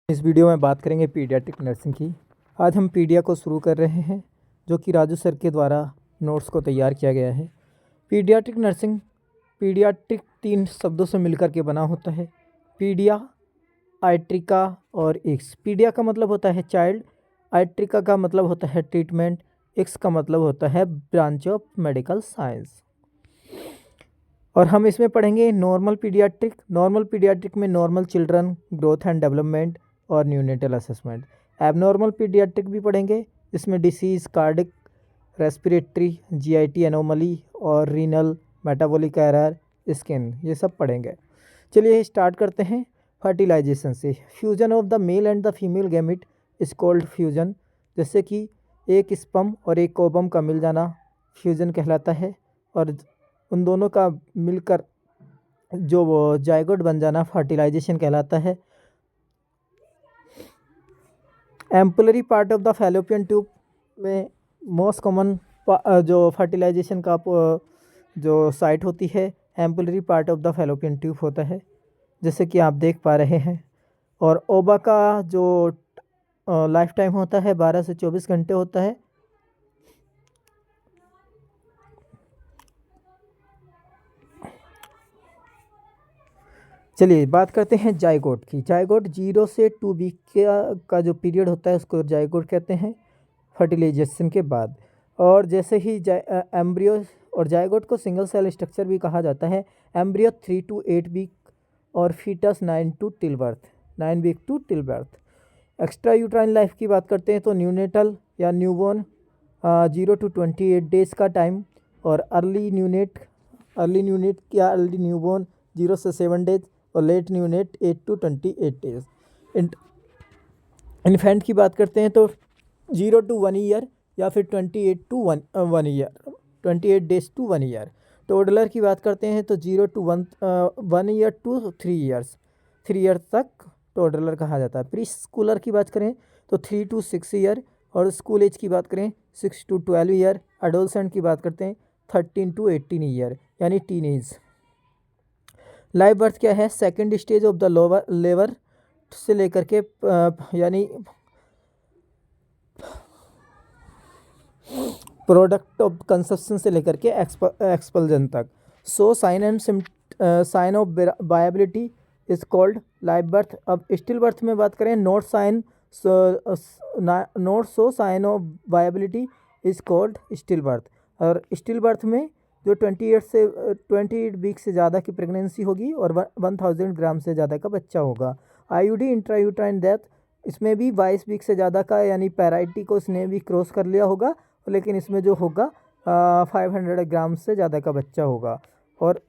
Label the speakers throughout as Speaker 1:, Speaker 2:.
Speaker 1: इस वीडियो में बात करेंगे पीडियाट्रिक नर्सिंग की। आज हम पीडिया को शुरू कर रहे हैं, जो कि राजू सर के द्वारा नोट्स को तैयार किया गया है। पीडियाट्रिक नर्सिंग, पीडियाट्रिक 3 शब्दों से मिलकर के बना होता है, पीडिया, आइट्रिका और एक्स। पीडिया का मतलब होता है चाइल्ड, आइट्रिका का मतलब होता है ट्रीटमेंट, एक्स का मतलब होता है ब्रांच ऑफ मेडिकल साइंस। और हम इसमें पढ़ेंगे नॉर्मल पीडियाट्रिक। नॉर्मल पीडियाट्रिक में normal children, growth and development और न्यूनेटल असेसमेंट। एबनॉर्मल पीडियाट्रिक भी पढ़ेंगे, जिसमें disease, cardiac, respiratory, GIT anomaly और रीनल, मेटाबॉलिक एरर, स्किन, ये सब पढ़ेंगे। चलिए स्टार्ट करते हैं फर्टिलाइजेशन से। Fusion of the male and the female gamete is called fusion. जैसे कि एक स्पर्म और एक ओवम का मिल जाना फ्यूजन कहलाता है, और उन दोनों का मिलकर जो वो जायगोट बन जाना फर्टिलाइजेशन कहलाता है। Ampullary part of the fallopian tube में मोस्ट कॉमन जो फर्टिलाइजेशन का जो साइट होती है, ampullary part of the fallopian tube होता है, जैसे कि आप देख पा रहे हैं। और ओवा का जो लाइफ टाइम होता है 12 से 24 घंटे होता है। चलिए बात करते हैं जायगोट की। जायगोट 0 से 2 वीक का जो पीरियड होता है उसको जायगोट कहते हैं, फर्टिलाइजेशन के बाद। और जैसे ही एम्ब्रियो, और जायगोट को सिंगल सेल स्ट्रक्चर भी कहा जाता है। एम्ब्रियो 3 to 8 वीक और foetus 9 to till birth, 9 week to till birth. Extra uterine life की बात करते हैं तो न्यूनेटल या न्यूबॉर्न 0 to 28 डेज़ का टाइम, और अर्ली न्यूनेट या अर्ली न्यूबॉर्न 0 से 7 डेज, और late neonate 8 to 28 days. Infant की बात करते हैं तो 0 to 1 ईयर या फिर 28 to 1 year, 28 days to 1 year. Toddler की बात करते हैं तो 0 to 1 year to 3 years, 3 year तक टोडलर कहा जाता है। प्री स्कूलर की बात करें तो 3 to 6 ईयर, और स्कूल एज की बात करें 6 to 12 ईयर। एडोलसेंट की बात करते हैं 13 to 18 ईयर, यानी टीन एज। लाइव बर्थ क्या है? Second stage of the lower लेवर से लेकर के यानी प्रोडक्ट ऑफ कंसेप्शन से लेकर के एक्सपल्जन तक। So sign and sign of viability is called live birth. अब स्टिल बर्थ में बात करें, not so sign of viability is called stillbirth. और स्टिल बर्थ में जो 28 वीक से ज़्यादा की प्रेगनेंसी होगी और 1000 ग्राम से ज़्यादा का बच्चा होगा। आईयूडी इंट्रायूट्राइन डेथ, इसमें भी 22 वीक से ज़्यादा का, यानी पैराइटी को इसने भी क्रॉस कर लिया होगा, लेकिन इसमें जो होगा 500 ग्राम से ज़्यादा का बच्चा होगा। और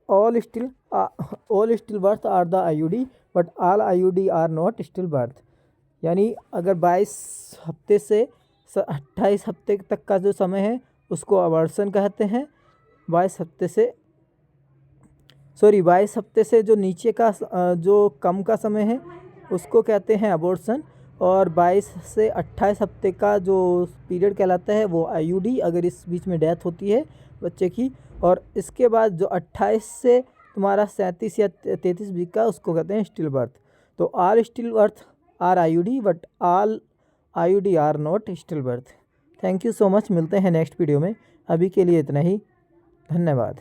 Speaker 1: all stillbirth are the IUD, but all IUD are not stillbirth. यानी अगर 22 हफ्ते से 28 हफ्ते तक का जो समय है उसको अबॉर्शन कहते हैं। 22 हफ्ते से जो नीचे का जो कम का समय है उसको कहते हैं अबॉर्शन, और 22 से 28 हफ्ते का जो पीरियड कहलाता है वो आईयूडी, अगर इस बीच में डेथ होती है बच्चे की। और इसके बाद जो 28 से तुम्हारा 37 या 33 वीक का, उसको कहते हैं स्टिल बर्थ। तो are stillbirth are IUD, but all IUD are not stillbirth. Thank you so much, मिलते हैं नेक्स्ट वीडियो में। अभी के लिए इतना ही, धन्यवाद।